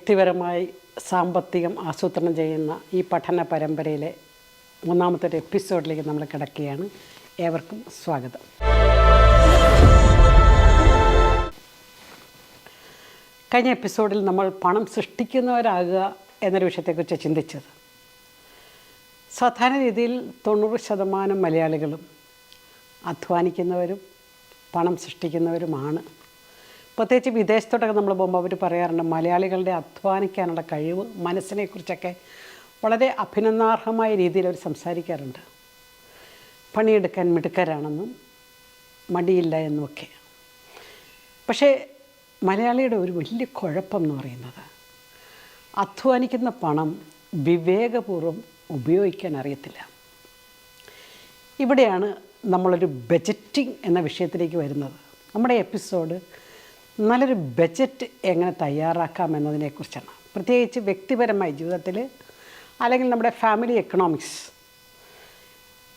വ്യക്തിപരമായി സാമ്പത്തികം ആസൂത്രണം ചെയ്യുന്ന ഈ പഠന പരമ്പരയിലെ മൂന്നാമത്തെ ഒരു എപ്പിസോഡിലേക്ക് നമ്മൾ കിടക്കുകയാണ്. ഏവർക്കും സ്വാഗതം. കഴിഞ്ഞ എപ്പിസോഡിൽ നമ്മൾ പണം സൃഷ്ടിക്കുന്നവരാകുക എന്നൊരു വിഷയത്തെക്കുറിച്ച് ചിന്തിച്ചത്. സാധാരണ രീതിയിൽ 90% മലയാളികളും അധ്വാനിക്കുന്നവരും പണം സൃഷ്ടിക്കുന്നവരുമാണ്. പ്രത്യേകിച്ച് വിദേശത്തോട്ടൊക്കെ നമ്മൾ പോകുമ്പോൾ അവർ പറയാറുണ്ട്, മലയാളികളുടെ അധ്വാനിക്കാനുള്ള കഴിവ്, മനസ്സിനെക്കുറിച്ചൊക്കെ വളരെ അഭിനന്ദനാർഹമായ രീതിയിൽ അവർ സംസാരിക്കാറുണ്ട്. പണിയെടുക്കാൻ മിടുക്കരാണെന്നും മടിയില്ല എന്നുമൊക്കെ. പക്ഷേ മലയാളിയുടെ ഒരു വലിയ കുഴപ്പം എന്ന് പറയുന്നത്, അധ്വാനിക്കുന്ന പണം വിവേകപൂർവ്വം ഉപയോഗിക്കാൻ അറിയത്തില്ല. ഇവിടെയാണ് നമ്മളൊരു ബജറ്റിംഗ് എന്ന വിഷയത്തിലേക്ക് വരുന്നത്. നമ്മുടെ എപ്പിസോഡ് നല്ലൊരു ബജറ്റ് എങ്ങനെ തയ്യാറാക്കാം എന്നതിനെക്കുറിച്ചാണ്. പ്രത്യേകിച്ച് വ്യക്തിപരമായ ജീവിതത്തിൽ അല്ലെങ്കിൽ നമ്മുടെ ഫാമിലി എക്കണോമിക്സ്.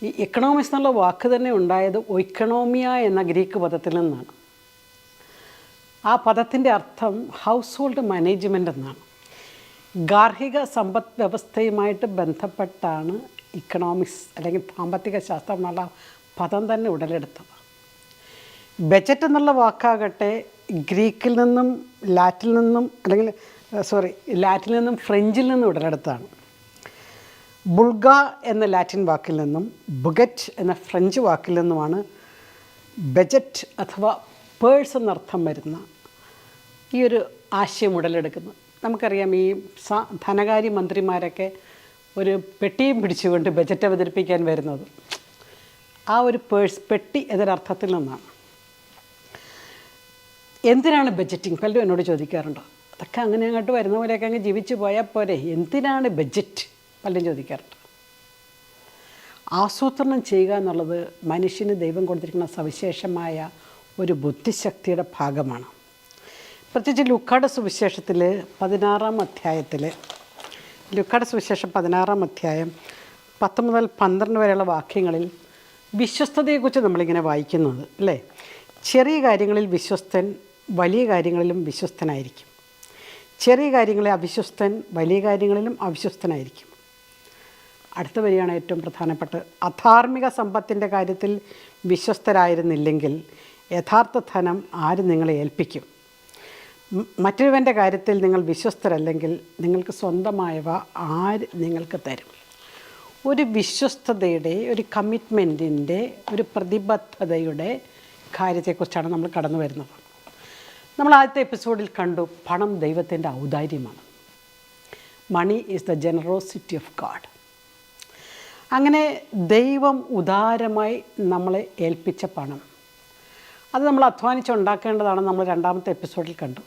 ഈ എക്കണോമിക്സ് എന്നുള്ള വാക്ക് തന്നെ ഉണ്ടായത് ഒയ്ക്കണോമിയ എന്ന ഗ്രീക്ക് പദത്തിൽ നിന്നാണ്. ആ പദത്തിൻ്റെ അർത്ഥം ഹൗസ് ഹോൾഡ് മാനേജ്മെൻ്റ് എന്നാണ്. ഗാർഹിക സമ്പദ് വ്യവസ്ഥയുമായിട്ട് ബന്ധപ്പെട്ടാണ് ഇക്കണോമിക്സ് അല്ലെങ്കിൽ സാമ്പത്തിക ശാസ്ത്രം എന്നുള്ള പദം തന്നെ ഉടലെടുത്തത്. ബജറ്റ് എന്നുള്ള വാക്കാകട്ടെ ഗ്രീക്കിൽ നിന്നും ലാറ്റിൽ നിന്നും ഫ്രഞ്ചിൽ നിന്നും ഉടലെടുത്താണ്. ബുൾഗ എന്ന ലാറ്റിൻ വാക്കിൽ നിന്നും ബുഗറ്റ് എന്ന ഫ്രഞ്ച് വാക്കിൽ നിന്നുമാണ് ബജറ്റ് അഥവാ പേഴ്സ് എന്നർത്ഥം വരുന്ന ഈ ഒരു ആശയം ഉടലെടുക്കുന്നത്. നമുക്കറിയാം, ഈ ധനകാര്യ മന്ത്രിമാരൊക്കെ ഒരു പെട്ടിയും പിടിച്ചുകൊണ്ട് ബജറ്റ് അവതരിപ്പിക്കാൻ വരുന്നത് ആ ഒരു പേഴ്സ്, പെട്ടി എന്നൊരർത്ഥത്തിൽ നിന്നാണ്. എന്തിനാണ് ബജറ്റിംഗ്? പലരും എന്നോട് ചോദിക്കാറുണ്ട്. അതൊക്കെ അങ്ങനെ അങ്ങോട്ട് വരുന്ന പോലെയൊക്കെ അങ്ങ് ജീവിച്ചു പോയാൽ പോരെ, എന്തിനാണ് ബജറ്റ്? പലരും ചോദിക്കാറുണ്ട്. ആസൂത്രണം ചെയ്യുക എന്നുള്ളത് മനുഷ്യന് ദൈവം കൊടുത്തിരിക്കുന്ന സവിശേഷമായ ഒരു ബുദ്ധിശക്തിയുടെ ഭാഗമാണ്. പ്രത്യേകിച്ച് ലൂക്കായുടെ സുവിശേഷത്തിൽ 16-ാം അധ്യായത്തിൽ, ലൂക്കായുടെ സുവിശേഷം 16-ാം അധ്യായം 10 മുതൽ 12 വരെയുള്ള വാക്യങ്ങളിൽ വിശ്വസ്തതയെക്കുറിച്ച് നമ്മളിങ്ങനെ വായിക്കുന്നത് അല്ലേ. ചെറിയ കാര്യങ്ങളിൽ വിശ്വസ്തൻ വലിയ കാര്യങ്ങളിലും വിശ്വസ്തനായിരിക്കും. ചെറിയ കാര്യങ്ങളിൽ അവിശ്വസ്തൻ വലിയ കാര്യങ്ങളിലും അവിശ്വസ്തനായിരിക്കും. അടുത്ത വരിയാണ് ഏറ്റവും പ്രധാനപ്പെട്ട. അധാർമിക സമ്പത്തിൻ്റെ കാര്യത്തിൽ വിശ്വസ്തരായിരുന്നില്ലെങ്കിൽ യഥാർത്ഥ ധനം ആര് നിങ്ങളെ ഏൽപ്പിക്കും? മറ്റൊരുവൻ്റെ കാര്യത്തിൽ നിങ്ങൾ വിശ്വസ്തരല്ലെങ്കിൽ നിങ്ങൾക്ക് സ്വന്തമായവ ആര് നിങ്ങൾക്ക് തരും? ഒരു വിശ്വസ്തതയുടെ, ഒരു കമ്മിറ്റ്മെൻറ്റിൻ്റെ, ഒരു പ്രതിബദ്ധതയുടെ കാര്യത്തെക്കുറിച്ചാണ് നമ്മൾ കടന്നു വരുന്നത്. നമ്മൾ ആദ്യത്തെ എപ്പിസോഡിൽ കണ്ടു, പണം ദൈവത്തിൻ്റെ ഔദാര്യമാണ്. Money is the generosity of God. അങ്ങനെ ദൈവം ഉദാരമായി നമ്മളെ ഏൽപ്പിച്ച പണം, അത് നമ്മൾ അധ്വാനിച്ചുണ്ടാക്കേണ്ടതാണ്. നമ്മൾ 2-ാമത്തെ എപ്പിസോഡിൽ കണ്ടു.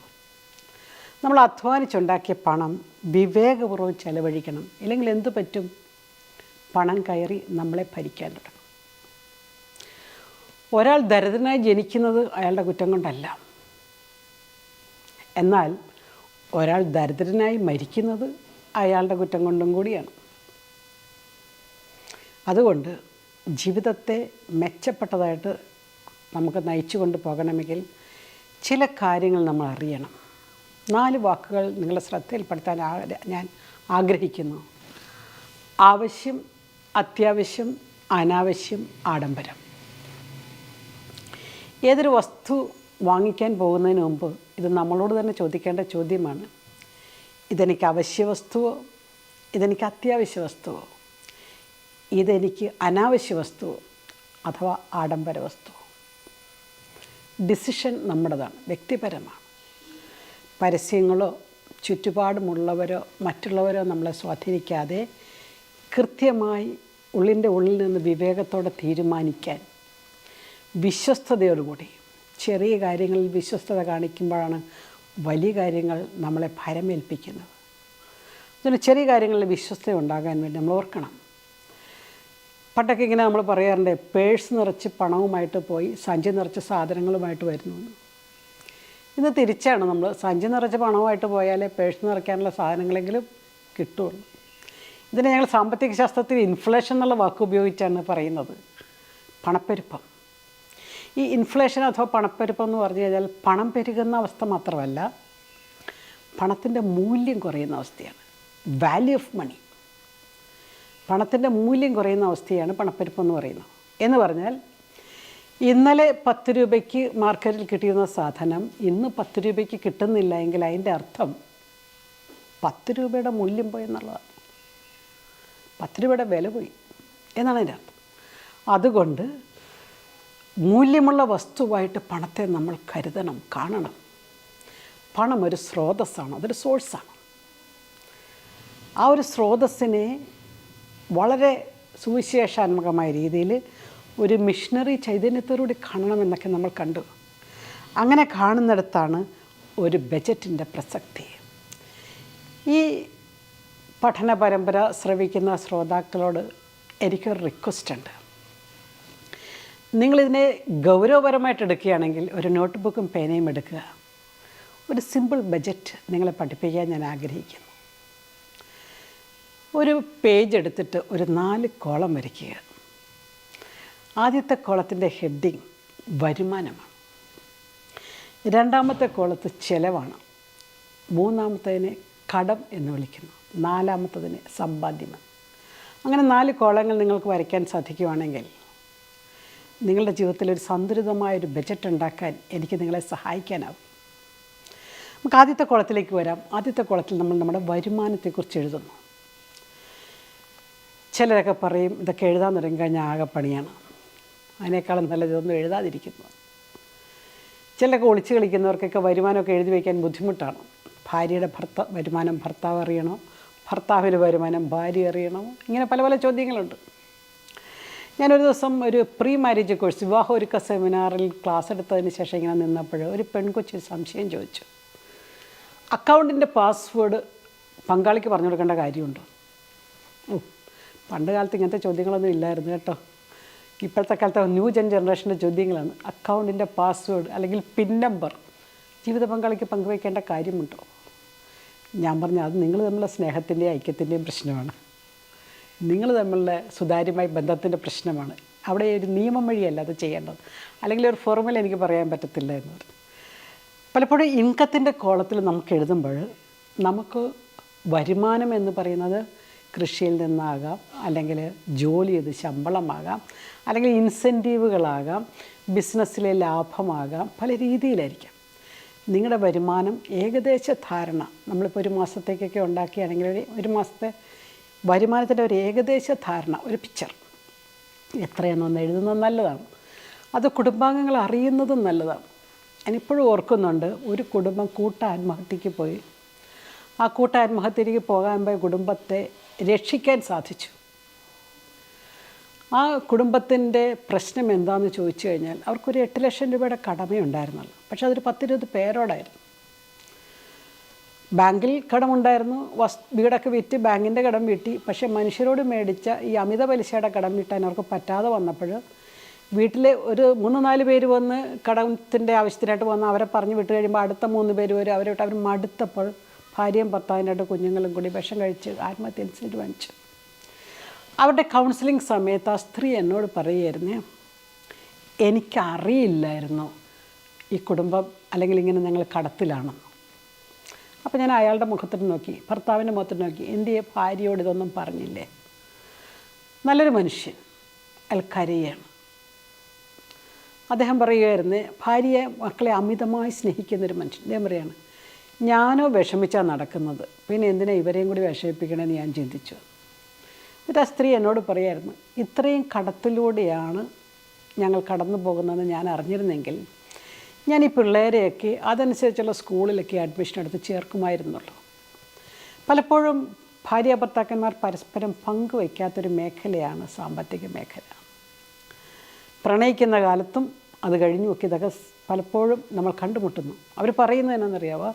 നമ്മൾ അധ്വാനിച്ചുണ്ടാക്കിയ പണം വിവേകപൂർവ്വം ചെലവഴിക്കണം. ഇല്ലെങ്കിൽ എന്തു പറ്റും? പണം കയറി നമ്മളെ ഭരിക്കാൻ തുടങ്ങും. ഒരാൾ ദരിദ്രനായി ജനിക്കുന്നത് അയാളുടെ കുറ്റം കൊണ്ടല്ല. എന്നാൽ ഒരാൾ ദരിദ്രനായി മരിക്കുന്നത് അയാളുടെ കുറ്റം കൊണ്ടും കൂടിയാണ്. അതുകൊണ്ട് ജീവിതത്തെ മെച്ചപ്പെട്ടതായിട്ട് നമുക്ക് നയിച്ചു കൊണ്ട് പോകണമെങ്കിൽ ചില കാര്യങ്ങൾ നമ്മൾ അറിയണം. 4 വാക്കുകൾ നിങ്ങളുടെ ശ്രദ്ധയിൽപ്പെടുത്താൻ ഞാൻ ആഗ്രഹിക്കുന്നു. ആവശ്യം, അത്യാവശ്യം, അനാവശ്യം, ആഡംബരം. ഏതൊരു വസ്തു വാങ്ങിക്കാൻ പോകുന്നതിന് മുമ്പ് ഇത് നമ്മളോട് തന്നെ ചോദിക്കേണ്ട ചോദ്യമാണ്. ഇതെനിക്ക് അവശ്യ വസ്തുവോ? ഇതെനിക്ക് അത്യാവശ്യ വസ്തുവോ? ഇതെനിക്ക് അനാവശ്യ വസ്തുവോ അഥവാ ആഡംബര വസ്തുവോ? ഡിസിഷൻ നമ്മുടേതാണ്, വ്യക്തിപരമാണ്. പരസ്യങ്ങളോ ചുറ്റുപാടുമുള്ളവരോ മറ്റുള്ളവരോ നമ്മളെ സ്വാധീനിക്കാതെ കൃത്യമായി ഉള്ളിൻ്റെ ഉള്ളിൽ നിന്ന് വിവേകത്തോടെ തീരുമാനിക്കാൻ വിശ്വസ്തയോടുകൂടി, ചെറിയ കാര്യങ്ങളിൽ വിശ്വസ്തത കാണിക്കുമ്പോഴാണ് വലിയ കാര്യങ്ങൾ നമ്മളെ ഭരമേൽപ്പിക്കുന്നത്. അതിന് ചെറിയ കാര്യങ്ങളിൽ വിശ്വസ്തത ഉണ്ടാകാൻ വേണ്ടി നമ്മൾ ഓർക്കണം. പണ്ടൊക്കെ ഇങ്ങനെ നമ്മൾ പറയാറുണ്ട്, പേഴ്സ് നിറച്ച് പണവുമായിട്ട് പോയി സഞ്ചി നിറച്ച് സാധനങ്ങളുമായിട്ട് വരുന്നു. ഇന്ന് തിരിച്ചാണ്. നമ്മൾ സഞ്ചി നിറച്ച് പണവുമായിട്ട് പോയാലേ പേഴ്സ് നിറയ്ക്കാനുള്ള സാധനങ്ങളെങ്കിലും കിട്ടുള്ളൂ. ഇതിനെ ഞങ്ങൾ സാമ്പത്തിക ശാസ്ത്രത്തിൽ ഇൻഫ്ലേഷൻ എന്നുള്ള വാക്ക് ഉപയോഗിച്ചാണ് പറയുന്നത്. പണപ്പെരുപ്പം. ഈ ഇൻഫ്ലേഷൻ അഥവാ പണപ്പെരുപ്പം എന്ന് പറഞ്ഞു കഴിഞ്ഞാൽ പണം പെരുകുന്ന അവസ്ഥ മാത്രമല്ല, പണത്തിൻ്റെ മൂല്യം കുറയുന്ന അവസ്ഥയാണ്. വാല്യൂ ഓഫ് മണി, പണത്തിൻ്റെ മൂല്യം കുറയുന്ന അവസ്ഥയാണ് പണപ്പെരുപ്പം എന്ന് പറഞ്ഞാൽ ഇന്നലെ 10 രൂപയ്ക്ക് മാർക്കറ്റിൽ കിട്ടിയിരുന്ന സാധനം ഇന്ന് 10 രൂപയ്ക്ക് കിട്ടുന്നില്ല എങ്കിൽ അതിൻ്റെ അർത്ഥം 10 രൂപയുടെ മൂല്യം പോയി എന്നുള്ളതാണ്. 10 രൂപയുടെ വില പോയി എന്നാണ് അതിൻ്റെ അർത്ഥം. അതുകൊണ്ട് മൂല്യമുള്ള വസ്തുവായിട്ട് പണത്തെ നമ്മൾ കരുതണം, കാണണം. പണം ഒരു സ്രോതസ്സാണ്, അതൊരു സോഴ്സാണ്. ആ ഒരു സ്രോതസ്സിനെ വളരെ സുവിശേഷാത്മകമായ രീതിയിൽ ഒരു മിഷണറി ചൈതന്യത്തോടുകൂടി കാണണമെന്നൊക്കെ നമ്മൾ കണ്ടു. അങ്ങനെ കാണുന്നിടത്താണ് ഒരു ബജറ്റിൻ്റെ പ്രസക്തി. ഈ പഠന പരമ്പര ശ്രവിക്കുന്ന ശ്രോതാക്കളോട് എനിക്കൊരു റിക്വസ്റ്റ് ഉണ്ട്. നിങ്ങളിതിനെ ഗൗരവപരമായിട്ട് എടുക്കുകയാണെങ്കിൽ ഒരു നോട്ട് ബുക്കും പേനയും എടുക്കുക. ഒരു സിമ്പിൾ ബജറ്റ് നിങ്ങളെ പഠിപ്പിക്കാൻ ഞാൻ ആഗ്രഹിക്കുന്നു. ഒരു പേജ് എടുത്തിട്ട് ഒരു 4 കോളം വരയ്ക്കുക. ആദ്യത്തെ കോളത്തിൻ്റെ ഹെഡിങ് വരുമാനമാണ്, രണ്ടാമത്തെ കോളത്ത് ചെലവാണ്, മൂന്നാമത്തതിനെ കടം എന്ന് വിളിക്കുന്നു, നാലാമത്തതിനെ സമ്പാദ്യമാണ്. അങ്ങനെ 4 കോളങ്ങൾ നിങ്ങൾക്ക് വരയ്ക്കാൻ സാധിക്കുകയാണെങ്കിൽ നിങ്ങളുടെ ജീവിതത്തിൽ ഒരു സന്തുലിതമായൊരു ബജറ്റ് ഉണ്ടാക്കാൻ എനിക്ക് നിങ്ങളെ സഹായിക്കാനാവും. നമുക്ക് ആദ്യത്തെ കോളത്തിലേക്ക് വരാം. ആദ്യത്തെ കോളത്തിൽ നമ്മൾ നമ്മുടെ വരുമാനത്തെക്കുറിച്ച് എഴുതുന്നു. ചിലരൊക്കെ പറയും ഇതൊക്കെ എഴുതാൻ തുടങ്ങി കഴിഞ്ഞാൽ ആകെ പണിയാണ്, അതിനേക്കാളും നല്ലത് ഇതൊന്നും എഴുതാതിരിക്കുന്നു. ചിലരൊക്കെ ഒളിച്ച് കളിക്കുന്നവർക്കൊക്കെ വരുമാനമൊക്കെ എഴുതി വയ്ക്കാൻ ബുദ്ധിമുട്ടാണ്. ഭാര്യയുടെ വരുമാനം ഭർത്താവ് അറിയണോ, ഭർത്താവിൻ്റെ വരുമാനം ഭാര്യ അറിയണോ, ഇങ്ങനെ പല പല ചോദ്യങ്ങളുണ്ട്. ഞാനൊരു ദിവസം ഒരു പ്രീ മാരേജ് കോഴ്സ്, വിവാഹമൊരുക്ക സെമിനാറിൽ ക്ലാസ് എടുത്തതിന് ശേഷം ഇങ്ങനെ നിന്നപ്പോൾ ഒരു പെൺകൊച്ച് സംശയം ചോദിച്ചു. അക്കൗണ്ടിൻ്റെ പാസ്വേഡ് പങ്കാളിക്ക് പറഞ്ഞു കൊടുക്കേണ്ട കാര്യമുണ്ടോ? പണ്ട് കാലത്ത് ഇങ്ങനത്തെ ചോദ്യങ്ങളൊന്നും ഇല്ലായിരുന്നു കേട്ടോ. ഇപ്പോഴത്തെ കാലത്തെ ന്യൂ ജനറേഷൻ്റെ ചോദ്യങ്ങളാണ്. അക്കൗണ്ടിൻ്റെ പാസ്വേഡ് അല്ലെങ്കിൽ പിൻ നമ്പർ ജീവിത പങ്കാളിക്ക് പങ്കുവയ്ക്കേണ്ട കാര്യമുണ്ടോ? ഞാൻ പറഞ്ഞു അത് നിങ്ങൾ തമ്മിലുള്ള സ്നേഹത്തിൻ്റെയും ഐക്യത്തിൻ്റെയും പ്രശ്നമാണ്, നിങ്ങൾ തമ്മിലുള്ള സുതാര്യമായ ബന്ധത്തിൻ്റെ പ്രശ്നമാണ്. അവിടെ ഒരു നിയമം വഴിയല്ല അത് ചെയ്യേണ്ടത്, അല്ലെങ്കിൽ ഒരു ഫോർമുല എനിക്ക് പറയാൻ പറ്റത്തില്ല എന്ന് പറഞ്ഞു. പലപ്പോഴും ഇൻകത്തിൻ്റെ കോളത്തിൽ നമുക്ക് എഴുതുമ്പോൾ നമുക്ക് വരുമാനം എന്ന് പറയുന്നത് കൃഷിയിൽ നിന്നാകാം, അല്ലെങ്കിൽ ജോലി ചെയ്ത് ശമ്പളമാകാം, അല്ലെങ്കിൽ ഇൻസെൻറ്റീവുകളാകാം, ബിസിനസ്സിലെ ലാഭമാകാം, പല രീതിയിലായിരിക്കാം. നിങ്ങളുടെ വരുമാനം ഏകദേശ ധാരണ നമ്മളിപ്പോൾ ഒരു മാസത്തേക്കൊക്കെ ഉണ്ടാക്കുകയാണെങ്കിൽ ഒരു മാസത്തെ വരുമാനത്തിൻ്റെ ഒരു ഏകദേശ ധാരണ, ഒരു പിക്ചർ എത്രയെന്നൊന്ന് എഴുതുന്നത് നല്ലതാണ്. അത് കുടുംബാംഗങ്ങൾ അറിയുന്നതും നല്ലതാണ്. ഞാനിപ്പോഴും ഓർക്കുന്നുണ്ട്, ഒരു കുടുംബം ആത്മഹത്യക്ക് പോയി. ആ ആത്മഹത്യക്ക് പോകാൻ പോയ കുടുംബത്തെ രക്ഷിക്കാൻ സാധിച്ചു. ആ കുടുംബത്തിൻ്റെ പ്രശ്നം എന്താണെന്ന് ചോദിച്ചു കഴിഞ്ഞാൽ അവർക്കൊരു 8 ലക്ഷം രൂപയുടെ കടമയുണ്ടായിരുന്നുള്ളൂ. പക്ഷെ അതൊരു 10-20 പേരോടായിരുന്നു. ബാങ്കിൽ കടമുണ്ടായിരുന്നു, വീടൊക്കെ വിറ്റ് ബാങ്കിൻ്റെ കടം വീട്ടി. പക്ഷേ മനുഷ്യരോട് മേടിച്ച ഈ അമിത പലിശയുടെ കടം വീട്ടാൻ അവർക്ക് പറ്റാതെ വന്നപ്പോൾ വീട്ടിലെ ഒരു 3-4 പേര് വന്ന് കടത്തിൻ്റെ ആവശ്യത്തിനായിട്ട് വന്ന് അവരെ പറഞ്ഞു വിട്ട് കഴിയുമ്പോൾ അടുത്ത 3 പേര് വരും. അവർ മടുത്തപ്പോൾ ഭാര്യയും ഭർത്താവിനായിട്ട് കുഞ്ഞുങ്ങളും കൂടി വിഷം കഴിച്ച് ആത്മഹത്യ തീരുമാനിച്ചു. അവരുടെ കൗൺസിലിംഗ് സമയത്ത് ആ സ്ത്രീ എന്നോട് പറയുമായിരുന്നേ, എനിക്കറിയില്ലായിരുന്നു ഈ കുടുംബം അല്ലെങ്കിൽ ഇങ്ങനെ ഞങ്ങൾ കടത്തിലാണെന്ന്. അപ്പോൾ ഞാൻ അയാളുടെ മുഖത്തോട്ട് നോക്കി, ഭർത്താവിൻ്റെ മുഖത്തോട്ട് നോക്കി, എൻ്റെ ഭാര്യയോട് ഇതൊന്നും പറഞ്ഞില്ലേ? നല്ലൊരു മനുഷ്യൻ, അയാൾ കരയാണ്. അദ്ദേഹം പറയുമായിരുന്നു, ഭാര്യയെ മക്കളെ അമിതമായി സ്നേഹിക്കുന്നൊരു മനുഷ്യൻ. അദ്ദേഹം പറയാണ്, ഞാനോ വിഷമിച്ചാണ് നടക്കുന്നത്, പിന്നെ എന്തിനാ ഇവരെയും കൂടി വിഷമിപ്പിക്കണമെന്ന് ഞാൻ ചിന്തിച്ചു. എന്നിട്ട് ആ സ്ത്രീ എന്നോട് പറയായിരുന്നു, ഇത്രയും കടത്തിലൂടെയാണ് ഞങ്ങൾ കടന്നു പോകുന്നതെന്ന് ഞാൻ അറിഞ്ഞിരുന്നെങ്കിൽ ഞാൻ ഈ പിള്ളേരെയൊക്കെ അതനുസരിച്ചുള്ള സ്കൂളിലൊക്കെ അഡ്മിഷൻ എടുത്ത് ചേർക്കുമായിരുന്നുള്ളൂ. പലപ്പോഴും ഭാര്യ ഭർത്താക്കന്മാർ പരസ്പരം പങ്കുവയ്ക്കാത്തൊരു മേഖലയാണ് സാമ്പത്തിക മേഖല. പ്രണയിക്കുന്ന കാലത്തും അത് കഴിഞ്ഞുമൊക്കെ ഇതൊക്കെ പലപ്പോഴും നമ്മൾ കണ്ടുമുട്ടുന്നു. അവർ പറയുന്നത് എന്നാണെന്നറിയാമോ,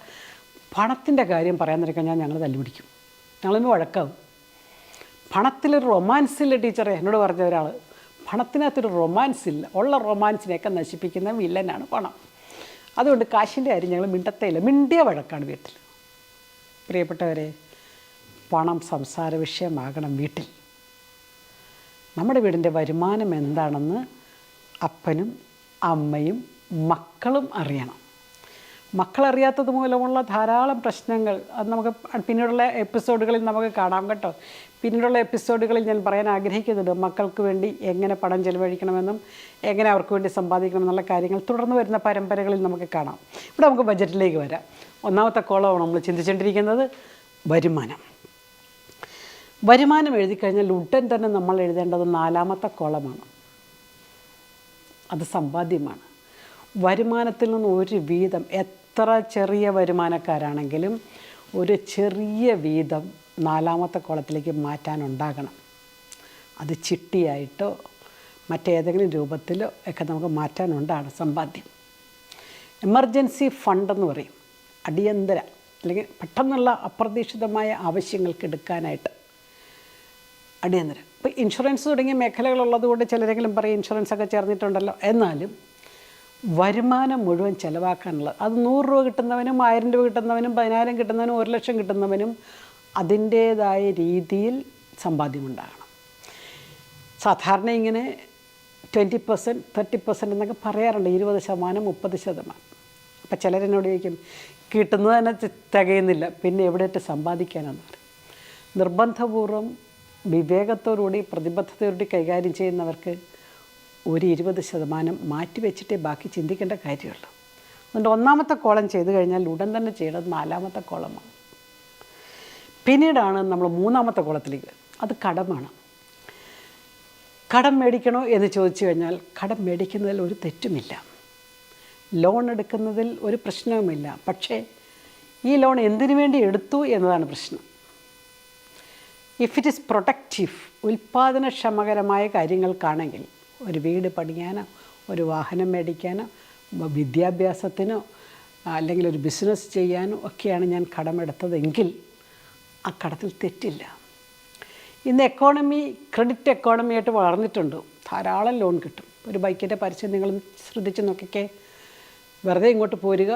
പണത്തിൻ്റെ കാര്യം പറയാൻ നിൽക്കാൻ ഞങ്ങൾ തല്ലുപിടിക്കും, ഞങ്ങളൊന്ന് വഴക്കാവും. പണത്തിലൊരു റൊമാൻസില്ല ടീച്ചറെ എന്നോട് പറഞ്ഞ ഒരാൾ. പണത്തിനകത്തൊരു റൊമാൻസ് ഇല്ല, ഉള്ള റൊമാൻസിനെയൊക്കെ നശിപ്പിക്കുന്ന വില്ലനാണ് പണം. അതുകൊണ്ട് കാശിൻ്റെ കാര്യം ഞങ്ങൾ മിണ്ടത്തേയില്ല, മിണ്ടിയ വഴക്കാണ് വീട്ടിൽ. പ്രിയപ്പെട്ടവരെ, പണം സംസാര വിഷയമാകണം വീട്ടിൽ. നമ്മുടെ വീടിൻ്റെ വരുമാനം എന്താണെന്ന് അപ്പനും അമ്മയും മക്കളും അറിയണം. മക്കളറിയാത്തത് മൂലമുള്ള ധാരാളം പ്രശ്നങ്ങൾ അത് നമുക്ക് പിന്നീടുള്ള എപ്പിസോഡുകളിൽ നമുക്ക് കാണാം കേട്ടോ. പിന്നീടുള്ള എപ്പിസോഡുകളിൽ ഞാൻ പറയാൻ ആഗ്രഹിക്കുന്നുണ്ട് മക്കൾക്ക് വേണ്ടി എങ്ങനെ പണം ചെലവഴിക്കണമെന്നും എങ്ങനെ അവർക്ക് വേണ്ടി സമ്പാദിക്കണമെന്നുള്ള കാര്യങ്ങൾ തുടർന്ന് വരുന്ന പരമ്പരകളിൽ നമുക്ക് കാണാം. ഇവിടെ നമുക്ക് ബജറ്റിലേക്ക് വരാം. ഒന്നാമത്തെ കോളമാണ് നമ്മൾ ചിന്തിച്ചുകൊണ്ടിരിക്കുന്നത് വരുമാനം. വരുമാനം എഴുതിക്കഴിഞ്ഞാൽ ഉടൻ തന്നെ നമ്മൾ എഴുതേണ്ടത് നാലാമത്തെ കോളമാണ്. അത് സമ്പാദ്യമാണ്. വരുമാനത്തിൽ നിന്ന് ഒരു വീതം, എത്ര ചെറിയ വരുമാനക്കാരാണെങ്കിലും ഒരു ചെറിയ വീതം നാലാമത്തെ കോളത്തിലേക്ക് മാറ്റാനുണ്ടാകണം. അത് ചിട്ടിയായിട്ടോ മറ്റേതെങ്കിലും രൂപത്തിലോ ഒക്കെ നമുക്ക് മാറ്റാനുണ്ടാണ് സമ്പാദ്യം. എമർജൻസി ഫണ്ടെന്ന് പറയും. അടിയന്തര അല്ലെങ്കിൽ പെട്ടെന്നുള്ള അപ്രതീക്ഷിതമായ ആവശ്യങ്ങൾക്ക് എടുക്കാനായിട്ട് അടിയന്തരം. ഇപ്പോൾ ഇൻഷുറൻസ് തുടങ്ങിയ മേഖലകളുള്ളതുകൊണ്ട് ചിലരെങ്കിലും പറയും ഇൻഷുറൻസൊക്കെ ചേർന്നിട്ടുണ്ടല്ലോ. എന്നാലും വരുമാനം മുഴുവൻ ചിലവാക്കാനുള്ളത്, അത് 100 രൂപ കിട്ടുന്നവനും 1000 രൂപ കിട്ടുന്നവനും 10,000 കിട്ടുന്നവനും 1 ലക്ഷം കിട്ടുന്നവനും അതിൻ്റേതായ രീതിയിൽ സമ്പാദ്യമുണ്ടാകണം. സാധാരണ ഇങ്ങനെ 20%, 30% എന്നൊക്കെ പറയാറുണ്ട്. 20%, 30%. അപ്പോൾ ചിലരെന്നോട് ചോദിക്കും കിട്ടുന്നത് തന്നെ തികയുന്നില്ല, പിന്നെ എവിടെയിട്ട് സമ്പാദിക്കാനെന്ന് പറയും. നിർബന്ധപൂർവ്വം വിവേകത്തോടുകൂടി പ്രതിബദ്ധതയോടുകൂടി കൈകാര്യം ചെയ്യുന്നവർക്ക് ഒരു 20% മാറ്റി വെച്ചിട്ടേ ബാക്കി ചിന്തിക്കേണ്ട കാര്യമുള്ളൂ. അതുകൊണ്ട് ഒന്നാമത്തെ കോളം ചെയ്ത് കഴിഞ്ഞാൽ ഉടൻ തന്നെ ചെയ്യേണ്ടത് നാലാമത്തെ കോളമാണ്. പിന്നീടാണ് നമ്മൾ മൂന്നാമത്തെ കോളത്തിലേക്ക്. അത് കടമാണ്. കടം മേടിക്കണോ എന്ന് ചോദിച്ചു കഴിഞ്ഞാൽ കടം മേടിക്കുന്നതിൽ ഒരു തെറ്റുമില്ല, ലോൺ എടുക്കുന്നതിൽ ഒരു പ്രശ്നവുമില്ല. പക്ഷേ ഈ ലോൺ എന്തിനു വേണ്ടി എടുത്തു എന്നതാണ് പ്രശ്നം. ഇഫ് ഇറ്റ് ഈസ് പ്രൊഡക്റ്റീവ്, ഉൽപ്പാദനക്ഷമകരമായ കാര്യങ്ങൾക്കാണെങ്കിൽ, ഒരു വീട് പണിയാനോ ഒരു വാഹനം മേടിക്കാനോ വിദ്യാഭ്യാസത്തിനോ അല്ലെങ്കിൽ ഒരു ബിസിനസ് ചെയ്യാനോ ഒക്കെയാണ് ഞാൻ കടമെടുത്തതെങ്കിൽ ആ കടത്തിൽ തെറ്റില്ല. ഇന്ന് എക്കോണമി ക്രെഡിറ്റ് എക്കോണമിയായിട്ട് വളർന്നിട്ടുണ്ട്. ധാരാളം ലോൺ കിട്ടും. ഒരു ബൈക്കിൻ്റെ പരസ്യം നിങ്ങൾ ശ്രദ്ധിച്ച് നോക്കിക്കേ. വെറുതെ ഇങ്ങോട്ട് പോരുക,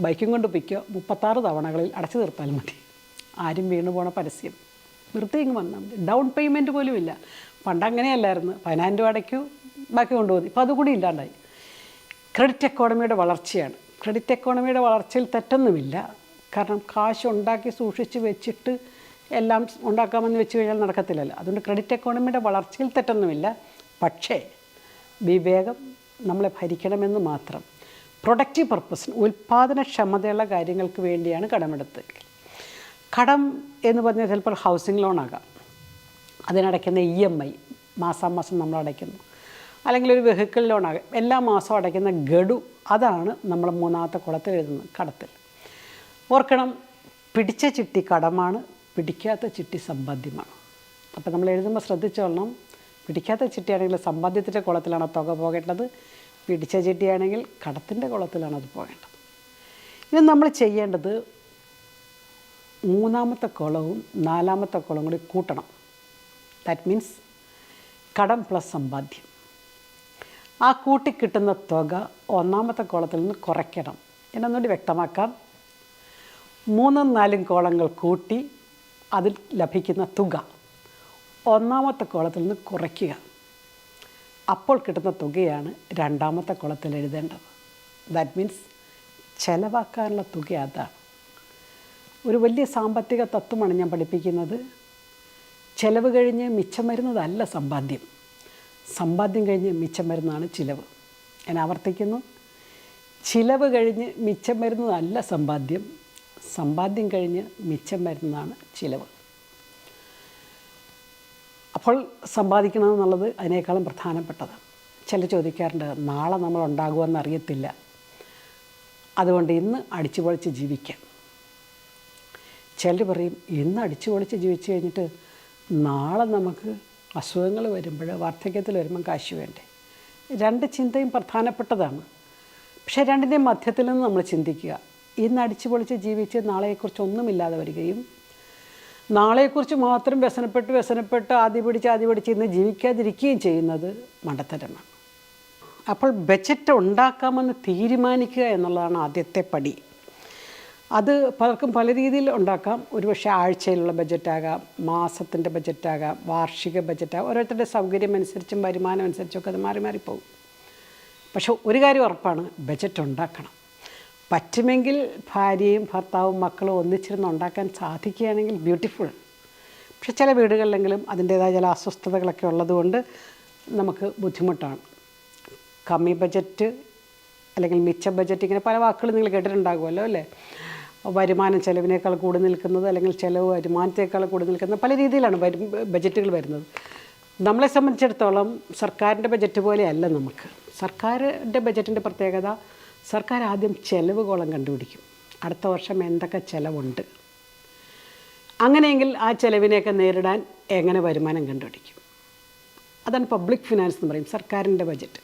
ബൈക്കും കൊണ്ട് പൊയ്ക്കുക, 36 തവണകളിൽ അടച്ചു തീർത്താൽ മതി. ആരും വീണു പോണ പരസ്യം. വെറുതെ ഇങ്ങ് വന്നാൽ മതി. ഡൗൺ പേയ്മെൻറ്റ് പോലും ഇല്ല. പണ്ടങ്ങനെയല്ലായിരുന്നു. 10,000 രൂപ അടയ്ക്കൂ, ബാക്കി കൊണ്ടുപോകും. ഇപ്പോൾ അതുകൂടി ഇല്ലാണ്ടായി. ക്രെഡിറ്റ് എക്കോണമിയുടെ വളർച്ചയാണ്. ക്രെഡിറ്റ് എക്കോണമിയുടെ വളർച്ചയിൽ തെറ്റൊന്നുമില്ല. കാരണം കാശ് ഉണ്ടാക്കി സൂക്ഷിച്ച് വെച്ചിട്ട് എല്ലാം ഉണ്ടാക്കാമെന്ന് വെച്ച് കഴിഞ്ഞാൽ നടക്കത്തില്ലല്ലോ. അതുകൊണ്ട് ക്രെഡിറ്റ് എക്കോണമിയുടെ വളർച്ചയിൽ തെറ്റൊന്നുമില്ല. പക്ഷേ വിവേകം നമ്മളെ ഭരിക്കണമെന്ന് മാത്രം. പ്രൊഡക്റ്റീവ് പർപ്പസിന്, ഉൽപ്പാദനക്ഷമതയുള്ള കാര്യങ്ങൾക്ക് വേണ്ടിയാണ് കടമെടുത്തത്. കടം എന്ന് പറഞ്ഞാൽ ചിലപ്പോൾ ഹൗസിംഗ് ലോണാകാം. അതിനടയ്ക്കുന്ന EMI മാസാമാസം നമ്മൾ അടയ്ക്കുന്നു. അല്ലെങ്കിൽ ഒരു വെഹിക്കിൾ ലോണാകാം. എല്ലാ മാസവും അടയ്ക്കുന്ന ഗഡു, അതാണ് നമ്മൾ മൂന്നാമത്തെ കുളത്തിൽ എഴുതുന്നത് കടത്തിൽ. ഓർക്കണം, പിടിച്ച ചിട്ടി കടമാണ്, പിടിക്കാത്ത ചിട്ടി സമ്പാദ്യമാണ്. അപ്പോൾ നമ്മൾ എഴുതുമ്പോൾ ശ്രദ്ധിച്ചോളണം. പിടിക്കാത്ത ചിട്ടിയാണെങ്കിൽ സമ്പാദ്യത്തിൻ്റെ കുളത്തിലാണ് തുക പോകേണ്ടത്. പിടിച്ച ചിട്ടിയാണെങ്കിൽ കടത്തിൻ്റെ കുളത്തിലാണ് അത് പോകേണ്ടത്. ഇനി നമ്മൾ ചെയ്യേണ്ടത് മൂന്നാമത്തെ കുളവും നാലാമത്തെ കുളവും കൂടി കൂട്ടണം. ദാറ്റ് മീൻസ് കടം പ്ലസ് സമ്പാദ്യം. ആ കൂട്ടിക്കിട്ടുന്ന തുക ഒന്നാമത്തെ കോളത്തിൽ നിന്ന് കുറയ്ക്കണം. എന്നൊന്നുകൂടി വ്യക്തമാക്കാം. 3ഉം 4ഉം കോളങ്ങൾ കൂട്ടി അതിൽ ലഭിക്കുന്ന തുക ഒന്നാമത്തെ കോളത്തിൽ നിന്ന് കുറയ്ക്കുക. അപ്പോൾ കിട്ടുന്ന തുകയാണ് രണ്ടാമത്തെ കോളത്തിൽ എഴുതേണ്ടത്. ദാറ്റ് മീൻസ് ചിലവാക്കാനുള്ള തുക അതാണ്. ഒരു വലിയ സാമ്പത്തിക തത്വമാണ് ഞാൻ പഠിപ്പിക്കുന്നത്. ചിലവ് കഴിഞ്ഞ് മിച്ചം വരുന്നതല്ല സമ്പാദ്യം. സമ്പാദ്യം കഴിഞ്ഞ് മിച്ചം വരുന്നതാണ് ചിലവ്. ഞാൻ ആവർത്തിക്കുന്നു, ചിലവ് കഴിഞ്ഞ് മിച്ചം വരുന്നതല്ല സമ്പാദ്യം. സമ്പാദ്യം കഴിഞ്ഞ് മിച്ചം വരുന്നതാണ് ചിലവ്. അപ്പോൾ സമ്പാദിക്കണമെന്നുള്ളത് അതിനേക്കാളും പ്രധാനപ്പെട്ടതാണ്. ചില ചോദിക്കാറുണ്ട്, നാളെ നമ്മൾ ഉണ്ടാകുമെന്ന് അറിയത്തില്ല, അതുകൊണ്ട് ഇന്ന് അടിച്ചു പൊളിച്ച് ജീവിക്കാം. ചിലർ പറയും, ഇന്ന് അടിച്ചു പൊളിച്ച് ജീവിച്ചു കഴിഞ്ഞിട്ട് നാളെ നമുക്ക് അസുഖങ്ങൾ വരുമ്പോൾ, വാർദ്ധക്യത്തിൽ വരുമ്പം കാശ് വേണ്ടേ? രണ്ട് ചിന്തയും പ്രധാനപ്പെട്ടതാണ്. പക്ഷേ രണ്ടിൻ്റെയും മധ്യത്തിൽ നിന്ന് നമ്മൾ ചിന്തിക്കുക. ഇന്ന് അടിച്ചു പൊളിച്ച് ജീവിച്ച് നാളെക്കുറിച്ച് ഒന്നുമില്ലാതെ വരികയും നാളെക്കുറിച്ച് മാത്രം വ്യസനപ്പെട്ട് ആദ്യ പിടിച്ച് ഇന്ന് ജീവിക്കാതിരിക്കുകയും ചെയ്യുന്നത് മണ്ടത്തരമാണ്. അപ്പോൾ ബജറ്റ് ഉണ്ടാക്കാമെന്ന് തീരുമാനിക്കുക എന്നുള്ളതാണ് ആദ്യത്തെ പടി. അത് പലർക്കും പല രീതിയിൽ ഉണ്ടാക്കാം. ഒരുപക്ഷെ ആഴ്ചയിലുള്ള ബജറ്റാകാം, മാസത്തിൻ്റെ ബജറ്റാകാം, വാർഷിക ബജറ്റാകാം. ഓരോരുത്തരുടെ സൗകര്യം അനുസരിച്ചും വരുമാനം അനുസരിച്ചൊക്കെ അത് മാറിപ്പോകും. പക്ഷെ ഒരു കാര്യം ഉറപ്പാണ്, ബജറ്റ് ഉണ്ടാക്കണം. പറ്റുമെങ്കിൽ ഭാര്യയും ഭർത്താവും മക്കളും ഒന്നിച്ചിരുന്ന് ഉണ്ടാക്കാൻ സാധിക്കുകയാണെങ്കിൽ ബ്യൂട്ടിഫുൾ. പക്ഷെ ചില വീടുകളിലെങ്കിലും അതിൻ്റേതായ ചില അസ്വസ്ഥതകളൊക്കെ ഉള്ളതുകൊണ്ട് നമുക്ക് ബുദ്ധിമുട്ടാണ്. കമ്മി ബജറ്റ് അല്ലെങ്കിൽ മിച്ച ബജറ്റ്, ഇങ്ങനെ പല വാക്കുകൾ നിങ്ങൾ കേട്ടിട്ടുണ്ടാകുമല്ലോ അല്ലേ? വരുമാനം ചിലവിനേക്കാൾ കൂടി നിൽക്കുന്നത്, അല്ലെങ്കിൽ ചിലവ് വരുമാനത്തേക്കാൾ കൂടി നിൽക്കുന്നത്, പല രീതിയിലാണ് ബജറ്റുകൾ വരുന്നത്. നമ്മളെ സംബന്ധിച്ചിടത്തോളം സർക്കാരിൻ്റെ ബജറ്റ് പോലെയല്ല നമുക്ക്. സർക്കാരിൻ്റെ ബജറ്റിൻ്റെ പ്രത്യേകത, സർക്കാർ ആദ്യം ചിലവ് കോളം കണ്ടുപിടിക്കും. അടുത്ത വർഷം എന്തൊക്കെ ചിലവുണ്ട്, അങ്ങനെയെങ്കിൽ ആ ചിലവിനെയൊക്കെ നേരിടാൻ എങ്ങനെ വരുമാനം കണ്ടുപിടിക്കും. അതാണ് പബ്ലിക് ഫിനാൻസ് എന്ന് പറയും, സർക്കാരിൻ്റെ ബജറ്റ്.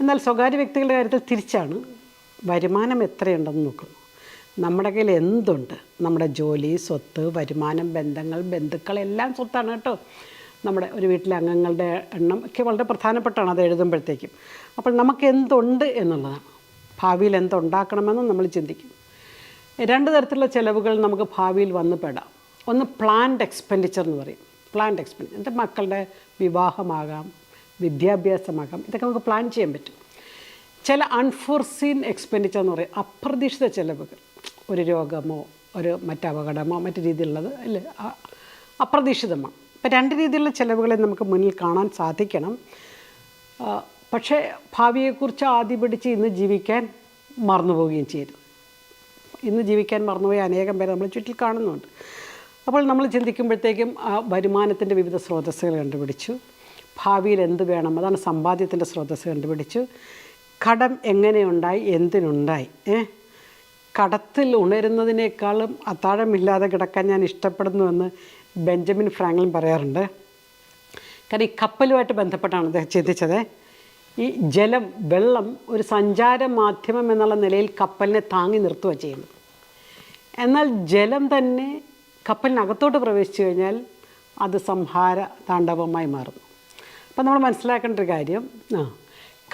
എന്നാൽ സ്വകാര്യ വ്യക്തികളുടെ കാര്യത്തിൽ തിരിച്ചാണ്. വരുമാനം എത്രയുണ്ടെന്ന് നോക്കുന്നു. നമ്മുടെ കയ്യിൽ എന്തുണ്ട്, നമ്മുടെ ജോലി, സ്വത്ത്, വരുമാനം, ബന്ധങ്ങൾ, ബന്ധുക്കൾ എല്ലാം സ്വത്താണ് കേട്ടോ. നമ്മുടെ ഒരു വീട്ടിലെ അംഗങ്ങളുടെ എണ്ണം ഒക്കെ വളരെ പ്രധാനപ്പെട്ടാണ് അത് എഴുതുമ്പോഴത്തേക്കും. അപ്പോൾ നമുക്ക് എന്തുണ്ട് എന്നുള്ളതാണ്. ഭാവിയിൽ എന്തുണ്ടാക്കണമെന്ന് നമ്മൾ ചിന്തിക്കും. രണ്ട് തരത്തിലുള്ള ചിലവുകൾ നമുക്ക് ഭാവിയിൽ വന്നു പെടാം. ഒന്ന് പ്ലാൻഡ് എക്സ്പെൻഡിച്ചർ എന്ന് പറയും. പ്ലാൻഡ് എക്സ്പെൻഡിച്ചർ എൻ്റെ മക്കളുടെ വിവാഹമാകാം, വിദ്യാഭ്യാസമാകാം, ഇതൊക്കെ നമുക്ക് പ്ലാൻ ചെയ്യാൻ പറ്റും. ചില അൺഫോർസീൻ എക്സ്പെൻഡിച്ചർ എന്ന് പറയും, അപ്രതീക്ഷിത ചിലവുകൾ. ഒരു രോഗമോ ഒരു മറ്റപകടമോ മറ്റു രീതിയിലുള്ളത് അല്ലേ, അപ്രതീക്ഷിതമാണ്. ഇപ്പം രണ്ട് രീതിയിലുള്ള ചിലവുകളെ നമുക്ക് മുന്നിൽ കാണാൻ സാധിക്കണം. പക്ഷേ ഭാവിയെക്കുറിച്ച് ആദ്യം പിടിച്ച് ഇന്ന് ജീവിക്കാൻ മറന്നുപോവുകയും ചെയ്തു. ഇന്ന് ജീവിക്കാൻ മറന്നുപോയ അനേകം പേരെ നമ്മൾ ചുറ്റിൽ കാണുന്നുണ്ട്. അപ്പോൾ നമ്മൾ ചിന്തിക്കുമ്പോഴത്തേക്കും വരുമാനത്തിൻ്റെ വിവിധ സ്രോതസ്സുകൾ കണ്ടുപിടിച്ചു. ഭാവിയിൽ എന്ത് വേണം, അതാണ് സമ്പാദ്യത്തിൻ്റെ സ്രോതസ്സ് കണ്ടുപിടിച്ചു. കടം എങ്ങനെയുണ്ടായി, എന്തിനുണ്ടായി. കടത്തിൽ ഉണരുന്നതിനേക്കാളും അത്താഴമില്ലാതെ കിടക്കാൻ ഞാൻ ഇഷ്ടപ്പെടുന്നുവെന്ന് ബെഞ്ചമിൻ ഫ്രാങ്ക്ലിൻ പറയാറുണ്ട്. കാരണം ഈ കപ്പലുമായിട്ട് ബന്ധപ്പെട്ടാണ് അദ്ദേഹം ചിന്തിച്ചത്. ഈ ജലം, വെള്ളം ഒരു സഞ്ചാര മാധ്യമം എന്നുള്ള നിലയിൽ കപ്പലിനെ താങ്ങി നിർത്തുക ചെയ്യുന്നത്. എന്നാൽ ജലം തന്നെ കപ്പലിനകത്തോട്ട് പ്രവേശിച്ചു കഴിഞ്ഞാൽ അത് സംഹാര താണ്ഡവമായി മാറുന്നു. അപ്പം നമ്മൾ മനസ്സിലാക്കേണ്ട ഒരു കാര്യം,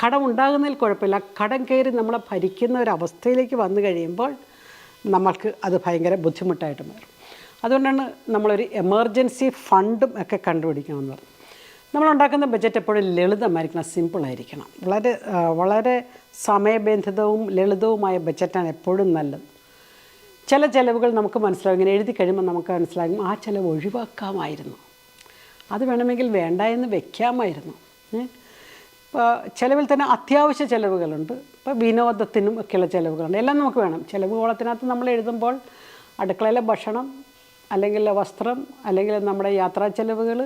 കടം ഉണ്ടാകുന്നതിൽ കുഴപ്പമില്ല, കടം കയറി നമ്മളെ ഭരിക്കുന്ന ഒരവസ്ഥയിലേക്ക് വന്നു കഴിയുമ്പോൾ നമ്മൾക്ക് അത് ഭയങ്കര ബുദ്ധിമുട്ടായിട്ട് മാറും. അതുകൊണ്ടാണ് നമ്മളൊരു എമർജൻസി ഫണ്ടും ഒക്കെ കണ്ടുപിടിക്കണമെന്ന് പറഞ്ഞു. നമ്മളുണ്ടാക്കുന്ന ബജറ്റ് എപ്പോഴും ലളിതമായിരിക്കണം, സിമ്പിളായിരിക്കണം. വളരെ സമയബന്ധിതവും ലളിതവുമായ ബജറ്റാണ് എപ്പോഴും നല്ലത്. ചില ചിലവുകൾ നമുക്ക് മനസ്സിലാകും, ഇങ്ങനെ എഴുതി കഴിയുമ്പോൾ നമുക്ക് മനസ്സിലാകും ആ ചിലവ് ഒഴിവാക്കാമായിരുന്നു, അത് വേണമെങ്കിൽ വേണ്ട എന്ന് വെക്കാമായിരുന്നു. ഇപ്പോൾ ചിലവിൽ തന്നെ അത്യാവശ്യ ചിലവുകളുണ്ട്. ഇപ്പോൾ വിനോദത്തിനും ഒക്കെയുള്ള ചിലവുകളുണ്ട്. എല്ലാം നമുക്ക് വേണം. ചിലവ് കോളത്തിനകത്ത് നമ്മൾ എഴുതുമ്പോൾ അടുക്കളയിലെ ഭക്ഷണം, അല്ലെങ്കിൽ വസ്ത്രം, അല്ലെങ്കിൽ നമ്മുടെ യാത്രാ ചിലവുകൾ,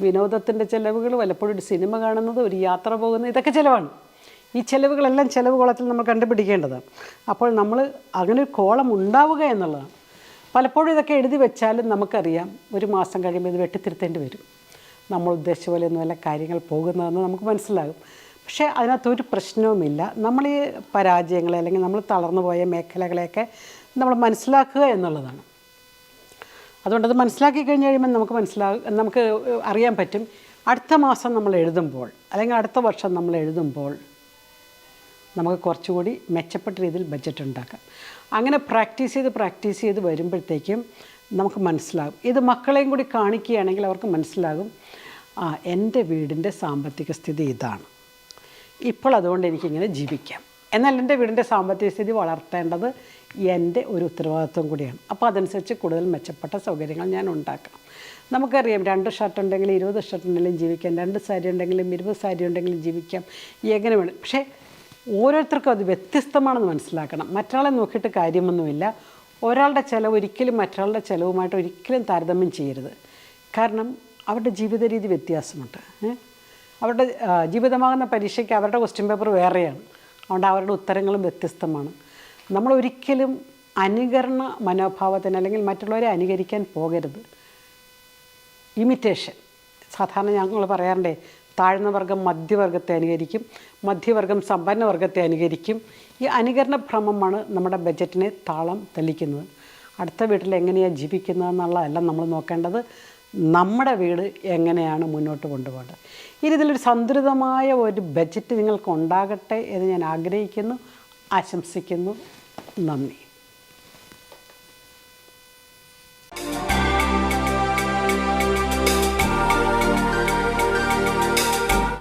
വിനോദത്തിൻ്റെ ചിലവുകൾ, വല്ലപ്പോഴും ഒരു സിനിമ കാണുന്നത്, ഒരു യാത്ര പോകുന്നത്, ഇതൊക്കെ ചിലവാണ്. ഈ ചിലവുകളെല്ലാം ചിലവ് കോളത്തിൽ നമ്മൾ കണ്ടുപിടിക്കേണ്ടതാണ്. അപ്പോൾ നമ്മൾ അങ്ങനെ ഒരു കോളം ഉണ്ടാവുക എന്നുള്ളതാണ്. പലപ്പോഴും ഇതൊക്കെ എഴുതി വെച്ചാലും നമുക്കറിയാം ഒരു മാസം കഴിയുമ്പോൾ ഇത് വെട്ടിത്തിരുത്തേണ്ടി വരും. നമ്മൾ ഉദ്ദേശിച്ച പോലെയൊന്നും വല്ല കാര്യങ്ങൾ പോകുന്നതെന്ന് നമുക്ക് മനസ്സിലാകും. പക്ഷേ അതിനകത്തൊരു പ്രശ്നവുമില്ല. നമ്മൾ ഈ പരാജയങ്ങളെ അല്ലെങ്കിൽ നമ്മൾ തളർന്നു പോയ മേഖലകളെയൊക്കെ നമ്മൾ മനസ്സിലാക്കുക എന്നുള്ളതാണ്. അതുകൊണ്ടത് മനസ്സിലാക്കി കഴിഞ്ഞ് കഴിയുമ്പോൾ നമുക്ക് അറിയാൻ പറ്റും അടുത്ത മാസം നമ്മൾ എഴുതുമ്പോൾ അല്ലെങ്കിൽ അടുത്ത വർഷം നമ്മൾ എഴുതുമ്പോൾ നമുക്ക് കുറച്ചുകൂടി മെച്ചപ്പെട്ട രീതിയിൽ ബഡ്ജറ്റ് ഉണ്ടാക്കാം. അങ്ങനെ പ്രാക്ടീസ് ചെയ്ത് വരുമ്പോഴത്തേക്കും നമുക്ക് മനസ്സിലാകും. ഇത് മക്കളെയും കൂടി കാണിക്കുകയാണെങ്കിൽ അവർക്ക് മനസ്സിലാകും, എൻ്റെ വീടിൻ്റെ സാമ്പത്തിക സ്ഥിതി ഇതാണ്, ഇപ്പോൾ അതുകൊണ്ട് എനിക്കിങ്ങനെ ജീവിക്കാം. എന്നാൽ എൻ്റെ വീടിൻ്റെ സാമ്പത്തിക സ്ഥിതി വളർത്തേണ്ടത് എൻ്റെ ഒരു ഉത്തരവാദിത്വം കൂടിയാണ്. അപ്പോൾ അതനുസരിച്ച് കൂടുതൽ മെച്ചപ്പെട്ട സൗകര്യങ്ങൾ ഞാൻ ഉണ്ടാക്കണം. നമുക്കറിയാം 2 ഷർട്ട് ഉണ്ടെങ്കിൽ 20 ഷർട്ട് ഉണ്ടെങ്കിലും ജീവിക്കാം, 2 സാരി ഉണ്ടെങ്കിലും 20 സാരി ഉണ്ടെങ്കിലും ജീവിക്കാം, എങ്ങനെ വേണം. പക്ഷേ ഓരോരുത്തർക്കും അത് വ്യത്യസ്തമാണെന്ന് മനസ്സിലാക്കണം. മറ്റൊരാളെ നോക്കിയിട്ട് കാര്യമൊന്നുമില്ല. ഒരാളുടെ ചിലവ് ഒരിക്കലും മറ്റൊരാളുടെ ചിലവുമായിട്ട് ഒരിക്കലും താരതമ്യം ചെയ്യരുത്. കാരണം അവരുടെ ജീവിത രീതി വ്യത്യാസമുണ്ട്. അവരുടെ ജീവിതമാകുന്ന പരീക്ഷയ്ക്ക് അവരുടെ ക്വസ്റ്റ്യൻ പേപ്പർ വേറെയാണ്. അതുകൊണ്ട് അവരുടെ ഉത്തരങ്ങളും വ്യത്യസ്തമാണ്. നമ്മളൊരിക്കലും അനുകരണ മനോഭാവത്തിന് അല്ലെങ്കിൽ മറ്റുള്ളവരെ അനുകരിക്കാൻ പോകരുത്. ഇമിറ്റേഷൻ. സാധാരണ ഞങ്ങൾ പറയാറുണ്ടേ, താഴ്ന്ന വർഗം മധ്യവർഗത്തെ അനുകരിക്കും, മധ്യവർഗം സമ്പന്നവർഗത്തെ അനുകരിക്കും. ഈ അനുകരണ ഭ്രമമാണ് നമ്മുടെ ബജറ്റിനെ താളം തെളിക്കുന്നത്. അടുത്ത വീട്ടിൽ എങ്ങനെയാണ് ജീവിക്കുന്നതെന്നുള്ളതല്ല നമ്മൾ നോക്കേണ്ടത്, നമ്മുടെ വീട് എങ്ങനെയാണ് മുന്നോട്ട് കൊണ്ടുപോകേണ്ടത്. ഇനി ഇതിലൊരു സന്തുലിതമായ ഒരു ബജറ്റ് നിങ്ങൾക്ക് ഉണ്ടാകട്ടെ എന്ന് ഞാൻ ആഗ്രഹിക്കുന്നു, ആശംസിക്കുന്നു. നന്ദി.